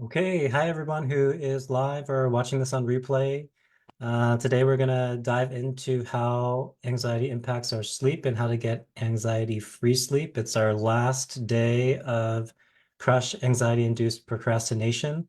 Okay, hi everyone who is live or watching this on replay. Today we're going to dive into how anxiety impacts our sleep and how to get anxiety-free sleep. It's our last day of crush anxiety-induced procrastination,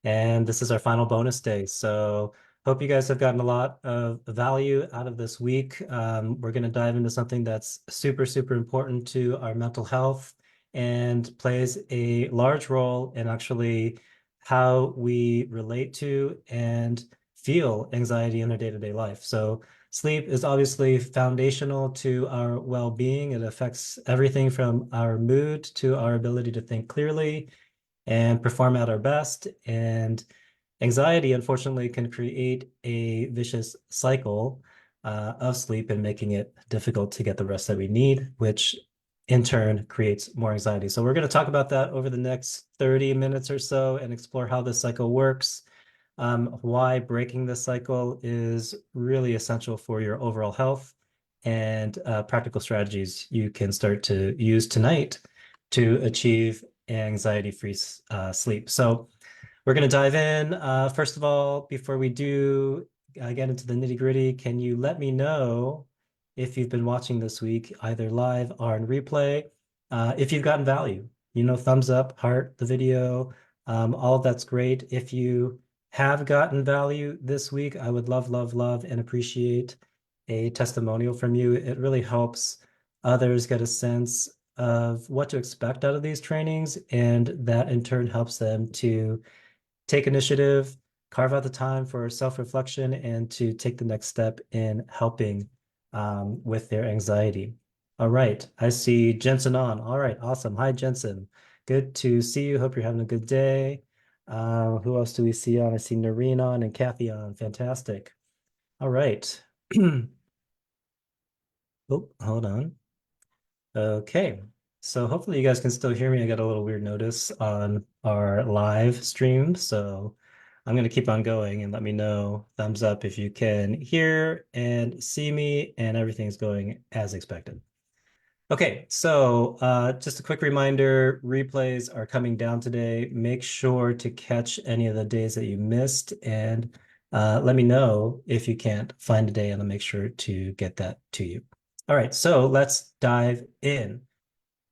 and this is our final bonus day. So hope you guys have gotten a lot of value out of this week. We're going to dive into something that's super, super important to our mental health and plays a large role in actually how we relate to and feel anxiety in our day-to-day life. So sleep is obviously foundational to our well-being. It affects everything from our mood to our ability to think clearly and perform at our best. And anxiety, unfortunately, can create a vicious cycle of sleep and making it difficult to get the rest that we need, which in turn creates more anxiety. So we're going to talk about that over the next 30 minutes or so and explore how this cycle works, why breaking this cycle is really essential for your overall health, and practical strategies you can start to use tonight to achieve anxiety-free sleep. So we're going to dive in. First of all, before we do get into the nitty-gritty, can you let me know if you've been watching this week, either live or in replay, if you've gotten value? Thumbs up, heart the video, all of that's great. If you have gotten value this week, I would love, love, love, and appreciate a testimonial from you. It really helps others get a sense of what to expect out of these trainings, and that in turn helps them to take initiative, carve out the time for self-reflection, and to take the next step in helping with their anxiety. All right, I see Jensen on. All right, awesome. Hi, Jensen. Good to see you. Hope you're having a good day. Who else do we see on? I see Noreen on and Kathy on. Fantastic. All right. Oh, hold on. Okay. So hopefully you guys can still hear me. I got a little weird notice on our live stream. So I'm going to keep on going and let me know, thumbs up if you can hear and see me and everything's going as expected. Okay, so just a quick reminder, replays are coming down today. Make sure to catch any of the days that you missed and let me know if you can't find a day and I'll make sure to get that to you. All right, so let's dive in.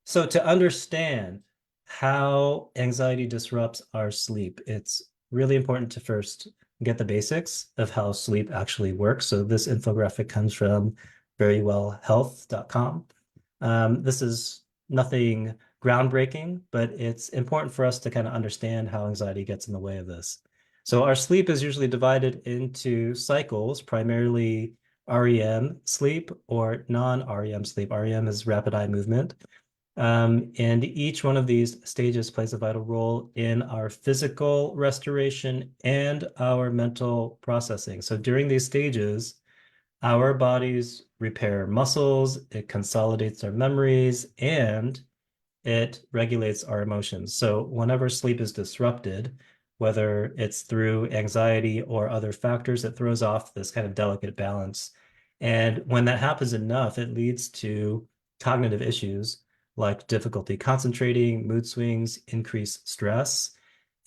So to understand how anxiety disrupts our sleep, it's really important to first get the basics of how sleep actually works. So this infographic comes from verywellhealth.com. This is nothing groundbreaking, but it's important for us to kind of understand how anxiety gets in the way of this. So our sleep is usually divided into cycles, primarily REM sleep or non-REM sleep. REM is rapid eye movement. And each one of these stages plays a vital role in our physical restoration and our mental processing. So during these stages, our bodies repair muscles, it consolidates our memories, and it regulates our emotions. So whenever sleep is disrupted, whether it's through anxiety or other factors, it throws off this kind of delicate balance. And when that happens enough, it leads to cognitive issues like difficulty concentrating, mood swings, increased stress.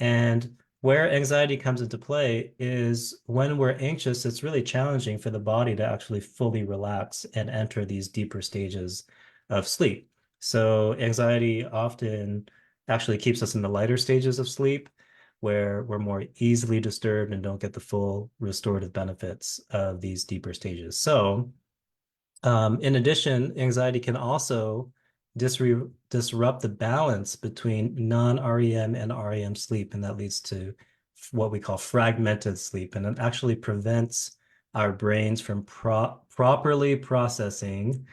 And where anxiety comes into play is when we're anxious, it's really challenging for the body to actually fully relax and enter these deeper stages of sleep. So anxiety often actually keeps us in the lighter stages of sleep, where we're more easily disturbed and don't get the full restorative benefits of these deeper stages. So, in addition, anxiety can also disrupt the balance between non-REM and REM sleep, and that leads to what we call fragmented sleep, and it actually prevents our brains from properly processing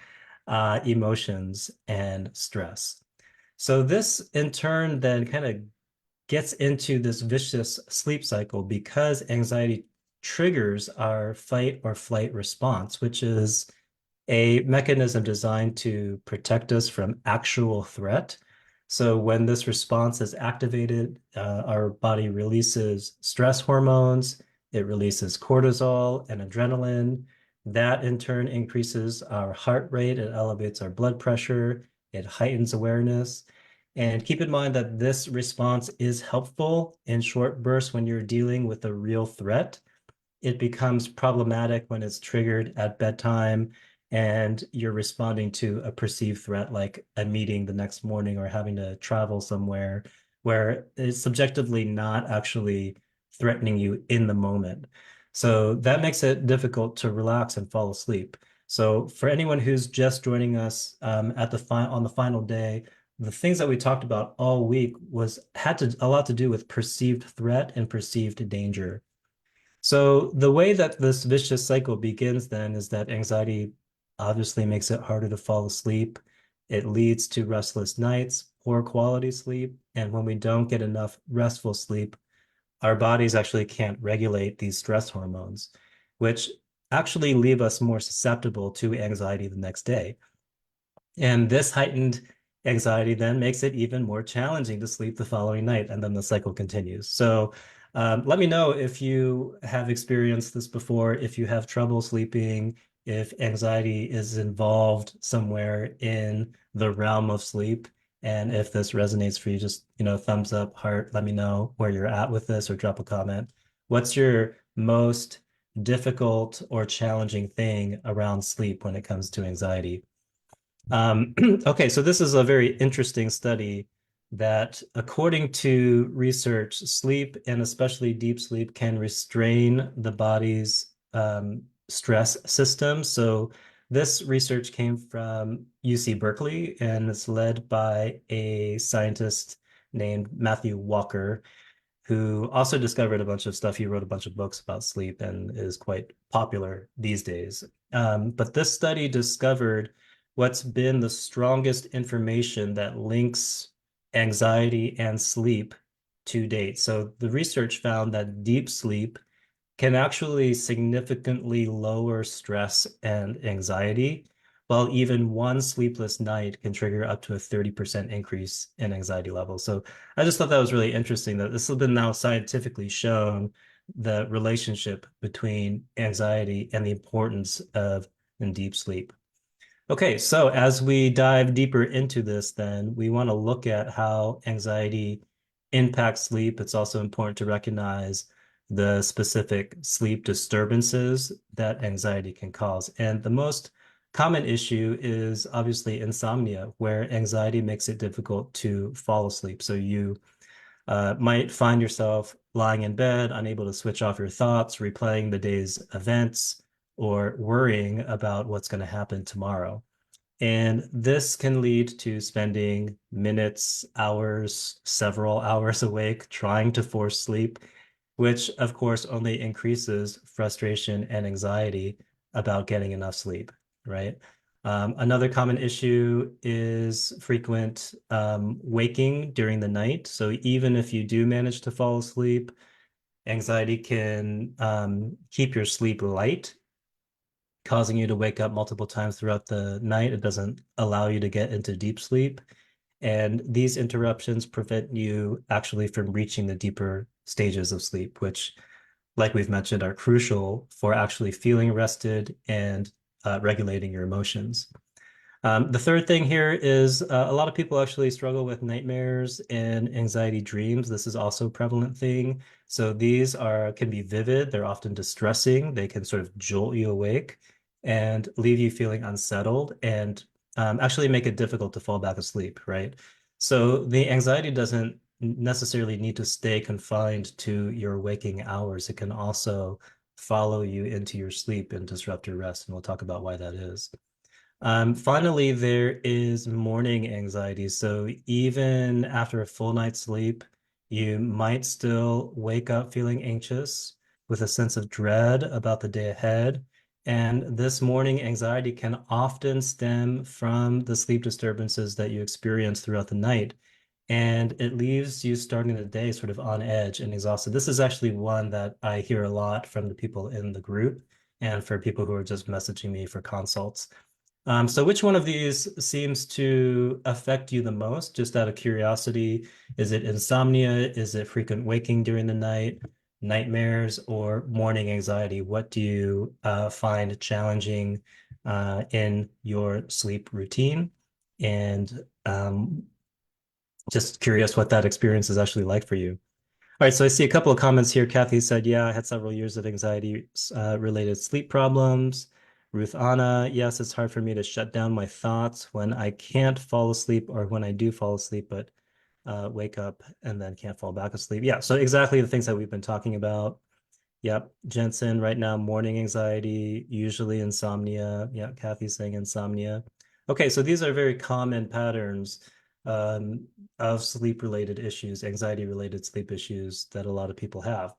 emotions and stress. So this in turn then kind of gets into this vicious sleep cycle because anxiety triggers our fight or flight response, which is a mechanism designed to protect us from actual threat. So when this response is activated, our body releases stress hormones, it releases cortisol and adrenaline. That in turn increases our heart rate, it elevates our blood pressure, it heightens awareness. And keep in mind that this response is helpful in short bursts when you're dealing with a real threat. It becomes problematic when it's triggered at bedtime and you're responding to a perceived threat like a meeting the next morning or having to travel somewhere where it's subjectively not actually threatening you in the moment. So that makes it difficult to relax and fall asleep. So for anyone who's just joining us at on the final day, the things that we talked about all week was had to a lot to do with perceived threat and perceived danger. So the way that this vicious cycle begins then is that anxiety obviously makes it harder to fall asleep. It leads to restless nights, poor quality sleep, and when we don't get enough restful sleep, our bodies actually can't regulate these stress hormones, which actually leave us more susceptible to anxiety the next day. And this heightened anxiety then makes it even more challenging to sleep the following night, and then the cycle continues. So, let me know if you have experienced this before, if you have trouble sleeping, if anxiety is involved somewhere in the realm of sleep, and if this resonates for you, just, thumbs up, heart, let me know where you're at with this or drop a comment. What's your most difficult or challenging thing around sleep when it comes to anxiety? Okay, so this is a very interesting study that, according to research, sleep and especially deep sleep can restrain the body's stress system. So this research came from UC Berkeley and it's led by a scientist named Matthew Walker, who also discovered a bunch of stuff. He wrote a bunch of books about sleep and is quite popular these days. But this study discovered what's been the strongest information that links anxiety and sleep to date. So the research found that deep sleep can actually significantly lower stress and anxiety, while even one sleepless night can trigger up to a 30% increase in anxiety levels. So I just thought that was really interesting that this has been now scientifically shown the relationship between anxiety and the importance of deep sleep. Okay, so as we dive deeper into this, then we want to look at how anxiety impacts sleep. It's also important to recognize the specific sleep disturbances that anxiety can cause. And the most common issue is obviously insomnia, where anxiety makes it difficult to fall asleep. So you might find yourself lying in bed, unable to switch off your thoughts, replaying the day's events, or worrying about what's going to happen tomorrow. And this can lead to spending minutes, hours, several hours awake trying to force sleep, which of course only increases frustration and anxiety about getting enough sleep, right? Another common issue is frequent waking during the night. So even if you do manage to fall asleep, anxiety can keep your sleep light, causing you to wake up multiple times throughout the night. It doesn't allow you to get into deep sleep. And these interruptions prevent you actually from reaching the deeper stages of sleep, which, like we've mentioned, are crucial for actually feeling rested and regulating your emotions. The third thing here is a lot of people actually struggle with nightmares and anxiety dreams. This is also a prevalent thing. So these are can be vivid. They're often distressing. They can sort of jolt you awake and leave you feeling unsettled and actually make it difficult to fall back asleep, right? So the anxiety doesn't necessarily need to stay confined to your waking hours. It can also follow you into your sleep and disrupt your rest. And we'll talk about why that is. Finally, there is morning anxiety. So even after a full night's sleep, you might still wake up feeling anxious with a sense of dread about the day ahead. And this morning anxiety can often stem from the sleep disturbances that you experience throughout the night. And it leaves you starting the day sort of on edge and exhausted. This is actually one that I hear a lot from the people in the group and for people who are just messaging me for consults. So which one of these seems to affect you the most, just out of curiosity? Is it insomnia? Is it frequent waking during the night, nightmares, or morning anxiety? What do you find challenging in your sleep routine? And Just curious what that experience is actually like for you. All right, so I see a couple of comments here. Kathy said, yeah, I had several years of anxiety related sleep problems. Ruth Anna, yes, it's hard for me to shut down my thoughts when I can't fall asleep or when I do fall asleep, but wake up and then can't fall back asleep. Yeah, so exactly the things that we've been talking about. Yep, Jensen, right now, morning anxiety, usually insomnia. Yeah, Kathy's saying insomnia. Okay, so these are very common patterns um, of sleep-related issues, anxiety-related sleep issues that a lot of people have.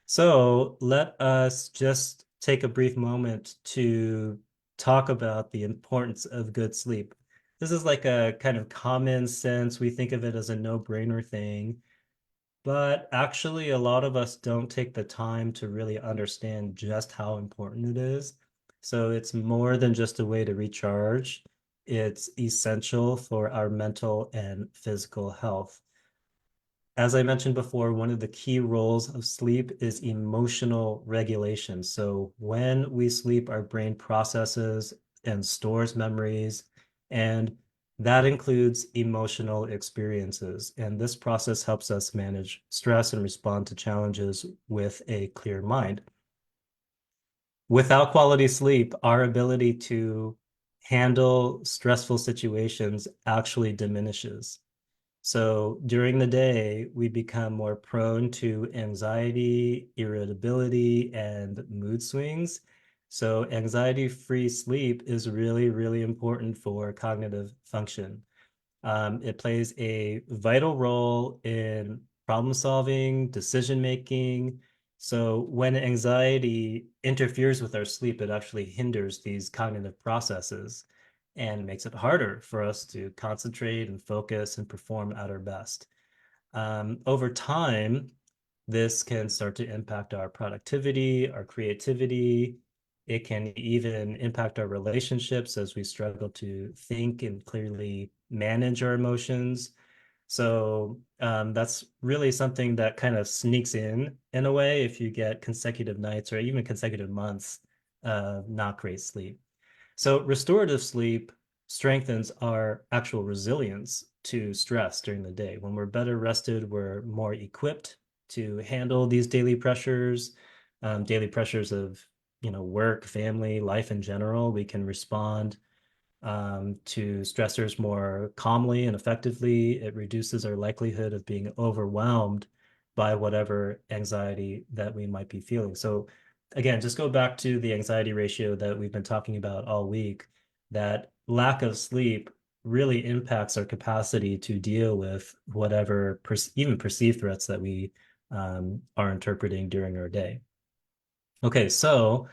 So let us just take a brief moment to talk about the importance of good sleep. This is like a kind of common sense. We think of it as a no-brainer thing. But actually, a lot of us don't take the time to really understand just how important it is. So it's more than just a way to recharge. It's essential for our mental and physical health. As I mentioned before, one of the key roles of sleep is emotional regulation. So when we sleep, our brain processes and stores memories, and that includes emotional experiences. And this process helps us manage stress and respond to challenges with a clear mind. Without quality sleep, our ability to handle stressful situations actually diminishes. So during the day, we become more prone to anxiety, irritability, and mood swings. So anxiety-free sleep is really, really important for cognitive function. It plays a vital role in problem solving, decision making. So when anxiety interferes with our sleep, it actually hinders these cognitive processes and makes it harder for us to concentrate and focus and perform at our best. Over time, this can start to impact our productivity, our creativity. It can even impact our relationships as we struggle to think and clearly manage our emotions. So that's really something that kind of sneaks in a way if you get consecutive nights or even consecutive months of not great sleep. So restorative sleep strengthens our actual resilience to stress during the day. When we're better rested, we're more equipped to handle these daily pressures of, work, family, life in general. We can respond to stressors more calmly and effectively. It reduces our likelihood of being overwhelmed by whatever anxiety that we might be feeling. So, again, just go back to the anxiety ratio that we've been talking about all week. That lack of sleep really impacts our capacity to deal with whatever, even perceived threats that we are interpreting during our day. Okay, so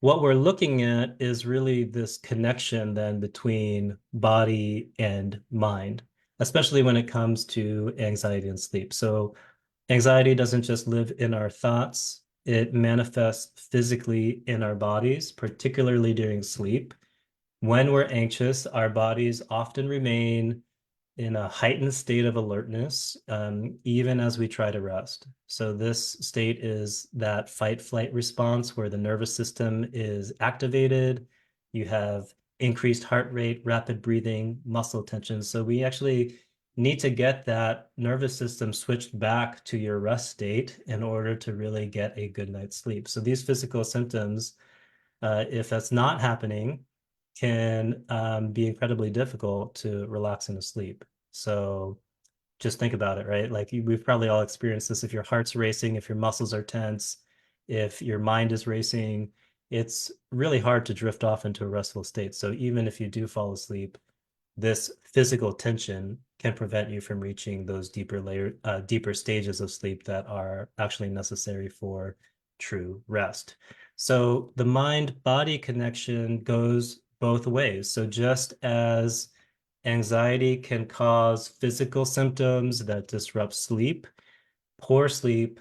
what we're looking at is really this connection then between body and mind, especially when it comes to anxiety and sleep. So anxiety doesn't just live in our thoughts, it manifests physically in our bodies, particularly during sleep. When we're anxious, our bodies often remain in a heightened state of alertness, even as we try to rest. So, this state is that fight flight response where the nervous system is activated. You have increased heart rate, rapid breathing, muscle tension. So, we actually need to get that nervous system switched back to your rest state in order to really get a good night's sleep. So, these physical symptoms, if that's not happening, can be incredibly difficult to relax into sleep. So just think about it, right? Like we've probably all experienced this. If your heart's racing, if your muscles are tense, if your mind is racing, it's really hard to drift off into a restful state. So even if you do fall asleep, this physical tension can prevent you from reaching those deeper stages of sleep that are actually necessary for true rest. So the mind-body connection goes both ways. So just as anxiety can cause physical symptoms that disrupt sleep, poor sleep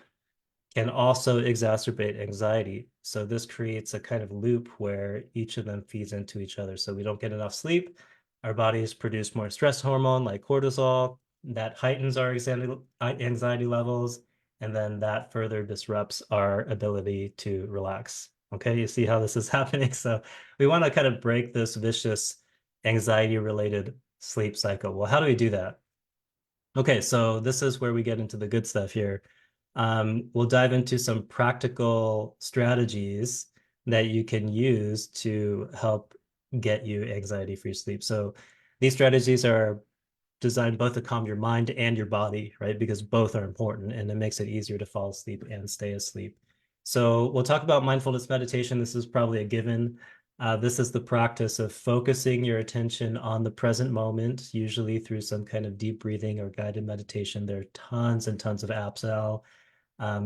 can also exacerbate anxiety. So this creates a kind of loop where each of them feeds into each other. So we don't get enough sleep, our bodies produce more stress hormone like cortisol that heightens our anxiety levels, and then that further disrupts our ability to relax. Okay, you see how this is happening? So we want to kind of break this vicious anxiety related sleep cycle. Well, how do we do that? Okay, so this is where we get into the good stuff here. We'll dive into some practical strategies that you can use to help get you anxiety-free sleep. So these strategies are designed both to calm your mind and your body, right? Because both are important and it makes it easier to fall asleep and stay asleep. So we'll talk about mindfulness meditation. This is probably a given. This is the practice of focusing your attention on the present moment, usually through some kind of deep breathing or guided meditation. There are tons and tons of apps out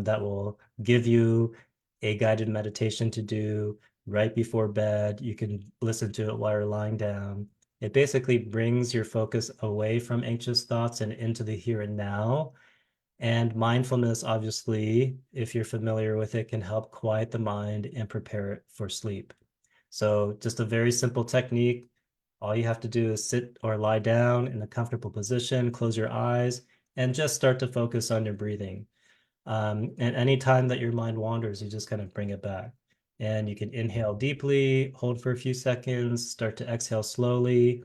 that will give you a guided meditation to do right before bed. You can listen to it while you're lying down. It basically brings your focus away from anxious thoughts and into the here and now. And mindfulness, obviously, if you're familiar with it, can help quiet the mind and prepare it for sleep. So, just a very simple technique. All you have to do is sit or lie down in a comfortable position, close your eyes, and just start to focus on your breathing. And anytime that your mind wanders, you just kind of bring it back. And you can inhale deeply, hold for a few seconds, start to exhale slowly.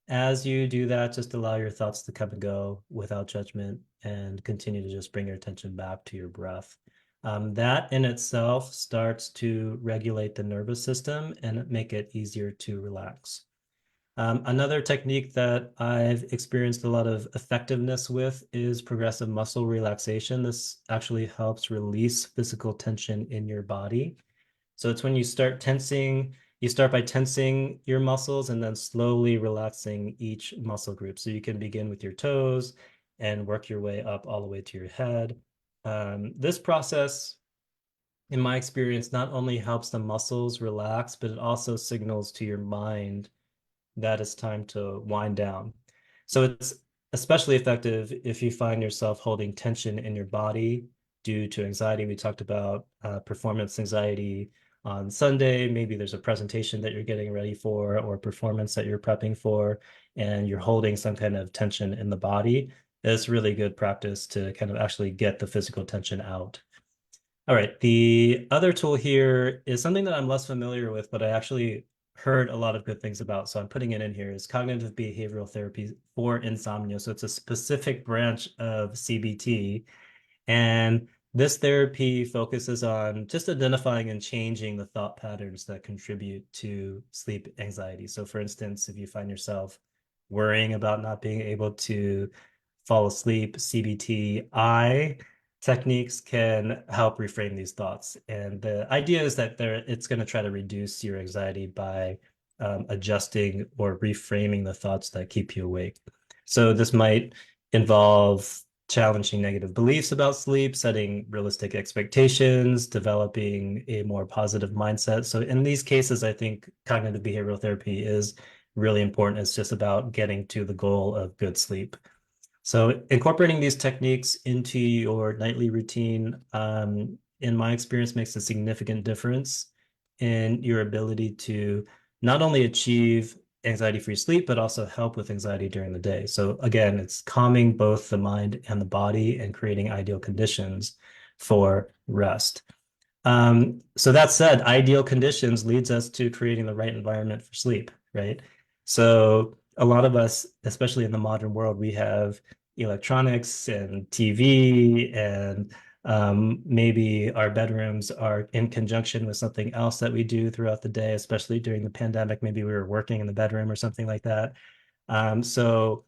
As you do that, just allow your thoughts to come and go without judgment and continue to just bring your attention back to your breath. That in itself starts to regulate the nervous system and make it easier to relax. Another technique that I've experienced a lot of effectiveness with is progressive muscle relaxation. This actually helps release physical tension in your body. So it's when you start tensing, you start by tensing your muscles and then slowly relaxing each muscle group. So you can begin with your toes and work your way up all the way to your head. This process, in my experience, not only helps the muscles relax, but it also signals to your mind that it's time to wind down. So it's especially effective if you find yourself holding tension in your body due to anxiety. We talked about performance anxiety on Sunday. Maybe there's a presentation that you're getting ready for or performance that you're prepping for, and you're holding some kind of tension in the body. It's really good practice to kind of actually get the physical tension out. All right. The other tool here is something that I'm less familiar with, but I actually heard a lot of good things about. So I'm putting it in here is cognitive behavioral therapy for insomnia. So it's a specific branch of CBT. And this therapy focuses on just identifying and changing the thought patterns that contribute to sleep anxiety. So for instance, if you find yourself worrying about not being able to fall asleep, CBTI techniques can help reframe these thoughts. And the idea is that it's going to try to reduce your anxiety by adjusting or reframing the thoughts that keep you awake. So this might involve challenging negative beliefs about sleep, setting realistic expectations, developing a more positive mindset. So in these cases, I think cognitive behavioral therapy is really important. It's just about getting to the goal of good sleep. So incorporating these techniques into your nightly routine, in my experience, makes a significant difference in your ability to not only achieve anxiety-free sleep, but also help with anxiety during the day. So again, it's calming both the mind and the body and creating ideal conditions for rest. So that said, ideal conditions leads us to creating the right environment for sleep, right? So a lot of us, especially in the modern world, we have electronics and TV, and maybe our bedrooms are in conjunction with something else that we do throughout the day, especially during the pandemic. Maybe we were working in the bedroom or something like that. So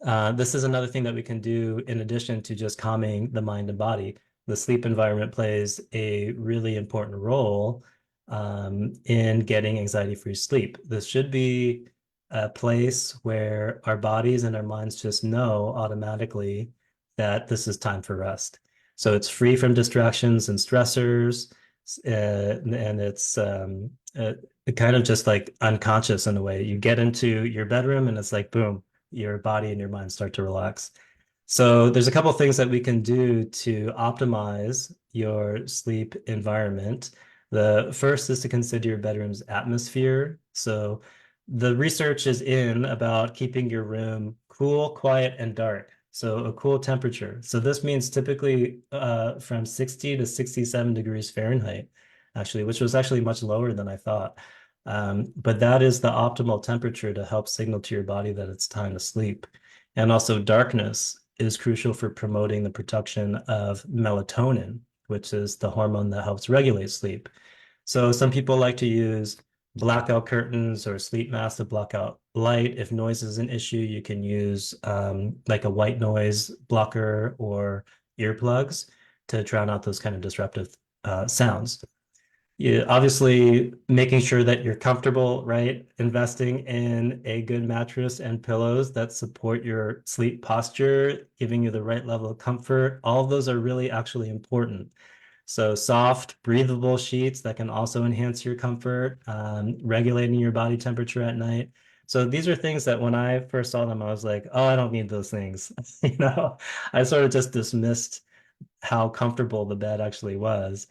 this is another thing that we can do in addition to just calming the mind and body. The sleep environment plays a really important role in getting anxiety-free sleep. This should be a place where our bodies and our minds just know automatically that this is time for rest. So it's free from distractions and stressors, and it's kind of just like unconscious in a way. You get into your bedroom and it's like, boom, your body and your mind start to relax. So there's a couple of things that we can do to optimize your sleep environment. The first is to consider your bedroom's atmosphere. So the research is in about keeping your room cool, quiet, and dark. So a cool temperature. So this means typically from 60 to 67 degrees Fahrenheit, actually, which was actually much lower than I thought. But that is the optimal temperature to help signal to your body that it's time to sleep. And also, darkness is crucial for promoting the production of melatonin, which is the hormone that helps regulate sleep. So, some people like to use blackout curtains or sleep masks to block out light. If noise is an issue, you can use like a white noise blocker or earplugs to drown out those kind of disruptive sounds. You obviously making sure that you're comfortable, right? Investing in a good mattress and pillows that support your sleep posture, giving you the right level of comfort. All of those are really actually important. So soft, breathable sheets that can also enhance your comfort, regulating your body temperature at night. So these are things that when I first saw them, I was like, oh, I don't need those things. I sort of just dismissed how comfortable the bed actually was.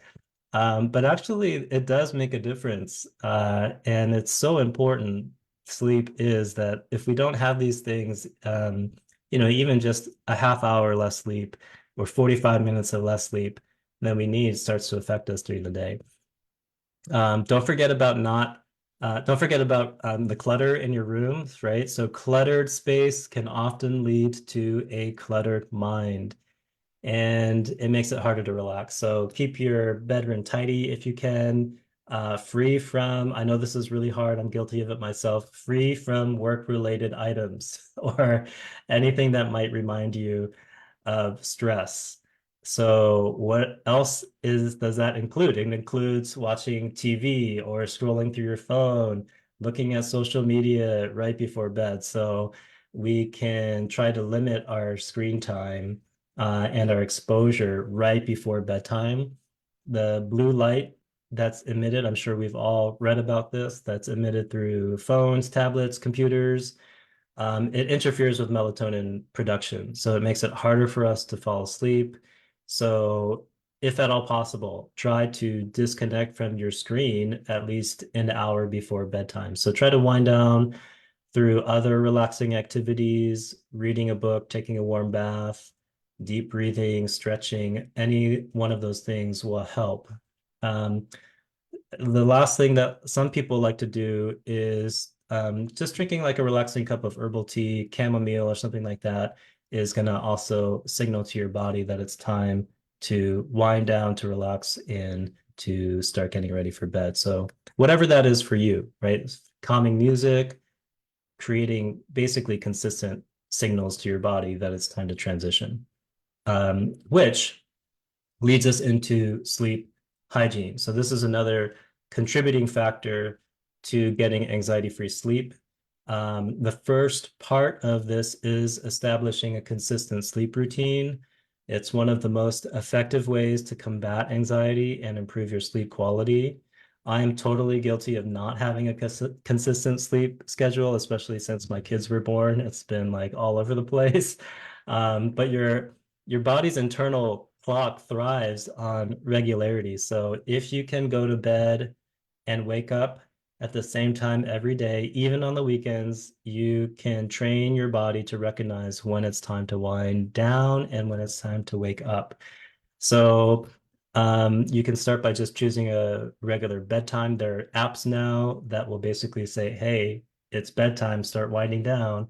But actually, it does make a difference. And it's so important, sleep is that if we don't have these things, even just a half hour less sleep or 45 minutes of less sleep than we need starts to affect us during the day. Don't forget about not, don't forget about the clutter in your rooms, right? So cluttered space can often lead to a cluttered mind and it makes it harder to relax. So keep your bedroom tidy if you can, free from, I know this is really hard, I'm guilty of it myself, free from work-related items or anything that might remind you of stress. So what else does that include? It includes watching TV or scrolling through your phone, looking at social media right before bed. So we can try to limit our screen time and our exposure right before bedtime. The blue light that's emitted, I'm sure we've all read about this, that's emitted through phones, tablets, computers. It interferes with melatonin production, so it makes it harder for us to fall asleep. So, if at all possible, try to disconnect from your screen at least an hour before bedtime. So, try to wind down through other relaxing activities, reading a book, taking a warm bath, deep breathing, stretching, any one of those things will help. Um, the last thing that some people like to do is just drinking like a relaxing cup of herbal tea, chamomile, or something like that is going to also signal to your body that it's time to wind down, to relax, and to start getting ready for bed. So, whatever that is for you, right? Calming music, creating basically consistent signals to your body that it's time to transition, which leads us into sleep hygiene. So this is another contributing factor to getting anxiety-free sleep. The first part of this is establishing a consistent sleep routine. It's one of the most effective ways to combat anxiety and improve your sleep quality. I am totally guilty of not having a consistent sleep schedule, especially since my kids were born. It's been like all over the place. But your body's internal clock thrives on regularity. So if you can go to bed and wake up at the same time every day, even on the weekends, you can train your body to recognize when it's time to wind down and when it's time to wake up. So you can start by just choosing a regular bedtime. There are apps now that will basically say, hey, it's bedtime, start winding down.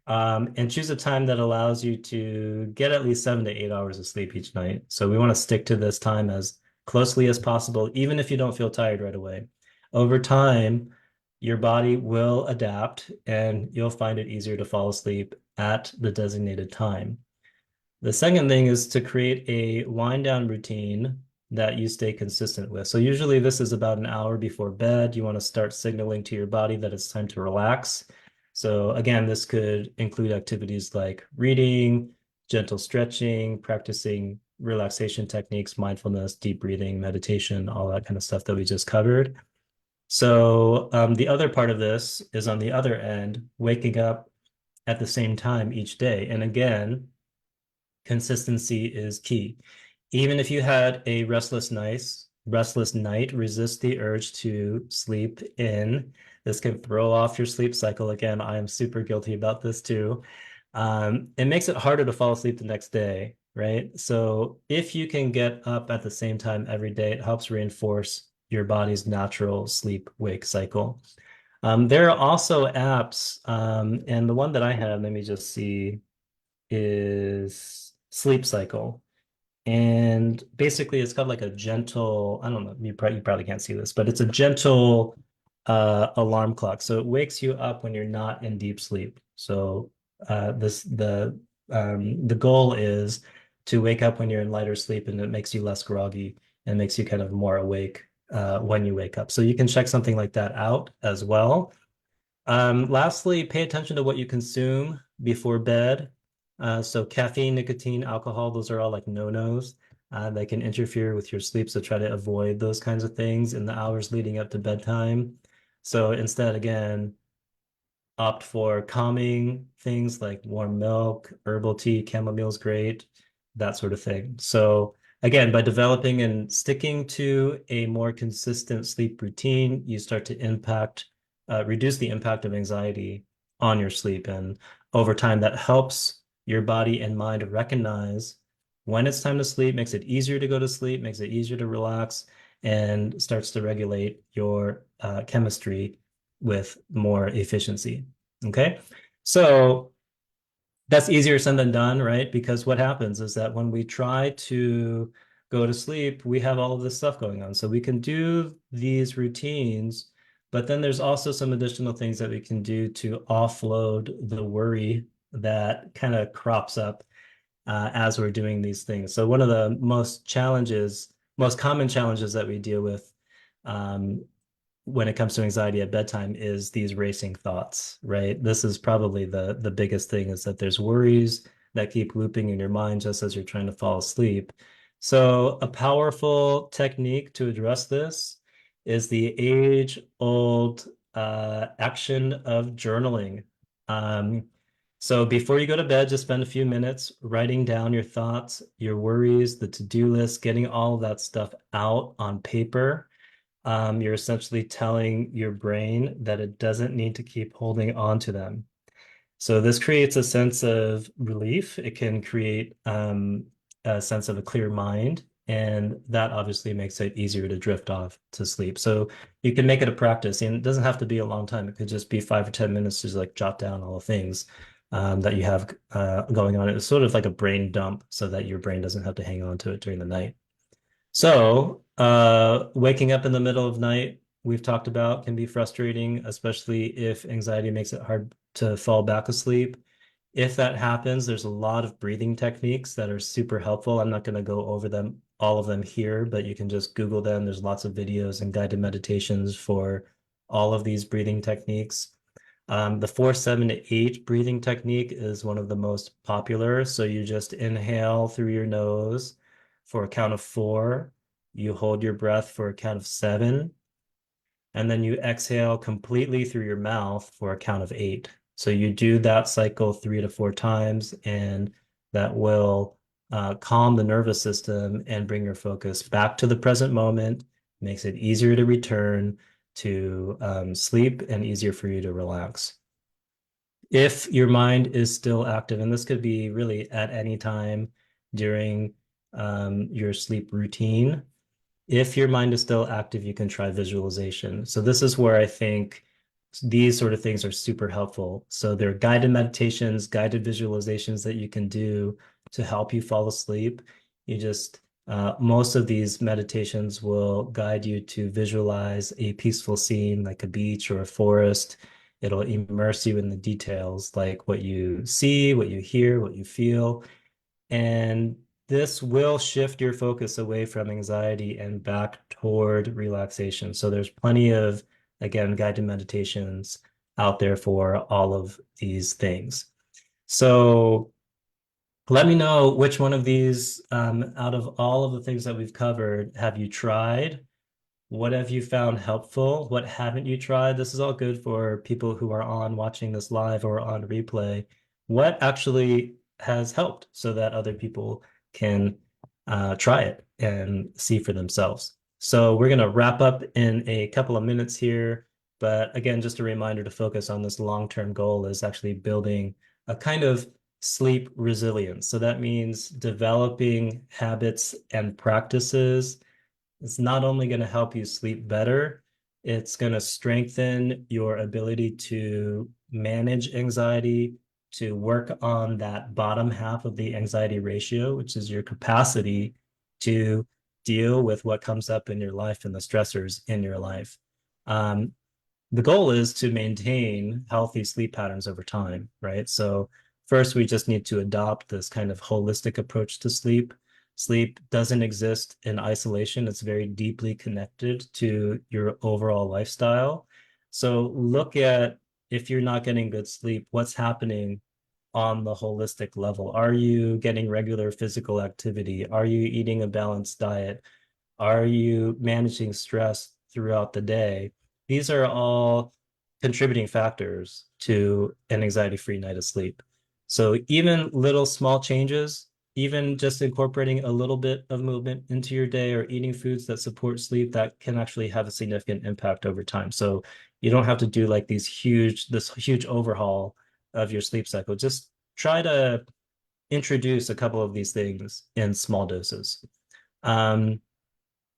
And choose a time that allows you to get at least 7 to 8 hours of sleep each night. So we want to stick to this time as closely as possible, even if you don't feel tired right away. Over time, your body will adapt and you'll find it easier to fall asleep at the designated time. The second thing is to create a wind down routine that you stay consistent with. So usually this is about an hour before bed. You want to start signaling to your body that it's time to relax. So again, this could include activities like reading, gentle stretching, practicing relaxation techniques, mindfulness, deep breathing, meditation, all that kind of stuff that we just covered. So the other part of this is on the other end, waking up at the same time each day. And again, consistency is key. Even if you had a restless night, resist the urge to sleep in. This can throw off your sleep cycle. Again, I am super guilty about this too. It makes it harder to fall asleep the next day, right? So if you can get up at the same time every day, it helps reinforce your body's natural sleep-wake cycle. There are also apps, and the one that I have, let me just see. is sleep cycle. And basically, it's got like a gentle, I don't know, you probably can't see this, but it's a gentle alarm clock. So it wakes you up when you're not in deep sleep. So this the goal is to wake up when you're in lighter sleep, and it makes you less groggy and makes you kind of more awake when you wake up. So you can check something like that out as well. Lastly, pay attention to what you consume before bed. So caffeine, nicotine, alcohol, those are all like no-nos. They can interfere with your sleep, so try to avoid those kinds of things in the hours leading up to bedtime. So instead, again, opt for calming things like warm milk, herbal tea, chamomile's great, that sort of thing. So again, by developing and sticking to a more consistent sleep routine, you start to reduce the impact of anxiety on your sleep. And over time, that helps your body and mind recognize when it's time to sleep, makes it easier to go to sleep, makes it easier to relax, and starts to regulate your chemistry with more efficiency. Okay. So that's easier said than done, right? Because what happens is that when we try to go to sleep, we have all of this stuff going on. So we can do these routines, but then there's also some additional things that we can do to offload the worry that kind of crops up as we're doing these things. So one of the most common challenges that we deal with um, when it comes to anxiety at bedtime is these racing thoughts, right? This is probably the biggest thing is that there's worries that keep looping in your mind just as you're trying to fall asleep. So a powerful technique to address this is the age-old action of journaling. So before you go to bed, just spend a few minutes writing down your thoughts, your worries, the to-do list, getting all of that stuff out on paper. You're essentially telling your brain that it doesn't need to keep holding on to them. So this creates a sense of relief. It can create a sense of a clear mind, and that obviously makes it easier to drift off to sleep. So you can make it a practice, and it doesn't have to be a long time. It could just be 5 or 10 minutes to just like jot down all the things that you have going on. It's sort of like a brain dump, so that your brain doesn't have to hang on to it during the night. So, waking up in the middle of night, we've talked about, can be frustrating, especially if anxiety makes it hard to fall back asleep. If that happens, there's a lot of breathing techniques that are super helpful. I'm not going to go over them, all of them here, but you can just Google them. There's lots of videos and guided meditations for all of these breathing techniques. The 4-7-8 breathing technique is one of the most popular. So you just inhale through your nose for a count of 4. You hold your breath for a count of 7, and then you exhale completely through your mouth for a count of 8. So you do that cycle 3 to 4 times, and that will calm the nervous system and bring your focus back to the present moment, makes it easier to return to sleep and easier for you to relax. If your mind is still active, and this could be really at any time during your sleep routine, if your mind is still active, you can try visualization. So this is where I think these sort of things are super helpful. So there are guided meditations, guided visualizations that you can do to help you fall asleep. You just most of these meditations will guide you to visualize a peaceful scene like a beach or a forest. It'll immerse you in the details, like what you see, what you hear, what you feel. And this will shift your focus away from anxiety and back toward relaxation. So there's plenty of, again, guided meditations out there for all of these things. So let me know which one of these, out of all of the things that we've covered, have you tried? What have you found helpful? What haven't you tried? This is all good for people who are on watching this live or on replay. What actually has helped so that other people can try it and see for themselves? So we're going to wrap up in a couple of minutes here. But again, just a reminder to focus on this long-term goal is actually building a kind of sleep resilience. So that means developing habits and practices. It's not only going to help you sleep better, it's going to strengthen your ability to manage anxiety, to work on that bottom half of the anxiety ratio, which is your capacity to deal with what comes up in your life and the stressors in your life. Um, the goal is to maintain healthy sleep patterns over time, right? So first, we just need to adopt this kind of holistic approach to sleep. Sleep doesn't exist in isolation. It's very deeply connected to your overall lifestyle. So look at if you're not getting good sleep, what's happening on the holistic level? Are you getting regular physical activity? Are you eating a balanced diet? Are you managing stress throughout the day? These are all contributing factors to an anxiety-free night of sleep. So even little small changes, even just incorporating a little bit of movement into your day or eating foods that support sleep, that can actually have a significant impact over time. So you don't have to do like this huge overhaul of your sleep cycle. Just try to introduce a couple of these things in small doses. Um,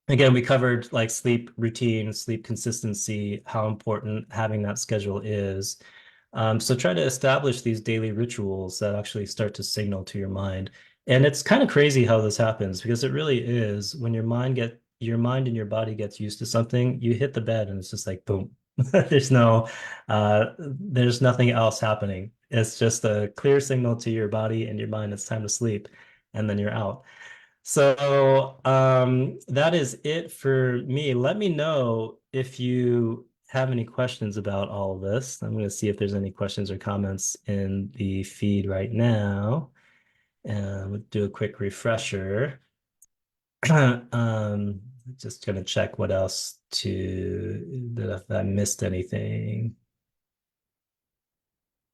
Again, we covered like sleep routine, sleep consistency, how important having that schedule is. So try to establish these daily rituals that actually start to signal to your mind. And it's kind of crazy how this happens because it really is when your mind and your body gets used to something, you hit the bed and it's just like boom. There's nothing else happening. It's just a clear signal to your body and your mind it's time to sleep, and then you're out. So that is it for me. Let me know if you have any questions about all of this. I'm going to see if there's any questions or comments in the feed right now. And we'll do a quick refresher. Um, just going to check what else that if I missed anything.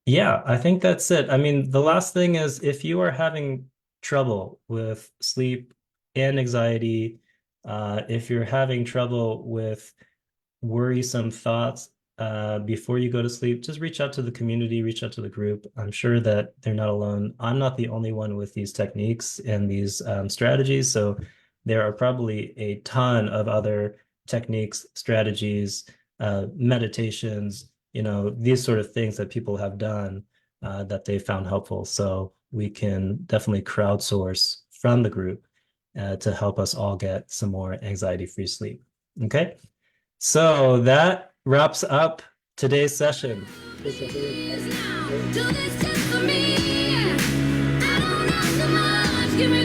Yeah, I think that's it. I mean, the last thing is if you are having trouble with sleep and anxiety, if you're having trouble with worrisome thoughts before you go to sleep, just reach out to the community, reach out to the group. I'm sure that they're not alone. I'm not the only one with these techniques and these strategies. So there are probably a ton of other techniques, strategies, meditations, these sort of things that people have done that they found helpful. So we can definitely crowdsource from the group to help us all get some more anxiety-free sleep. Okay. So that wraps up today's session. Thanks, everyone. Do this just for me. I don't know too much. Give me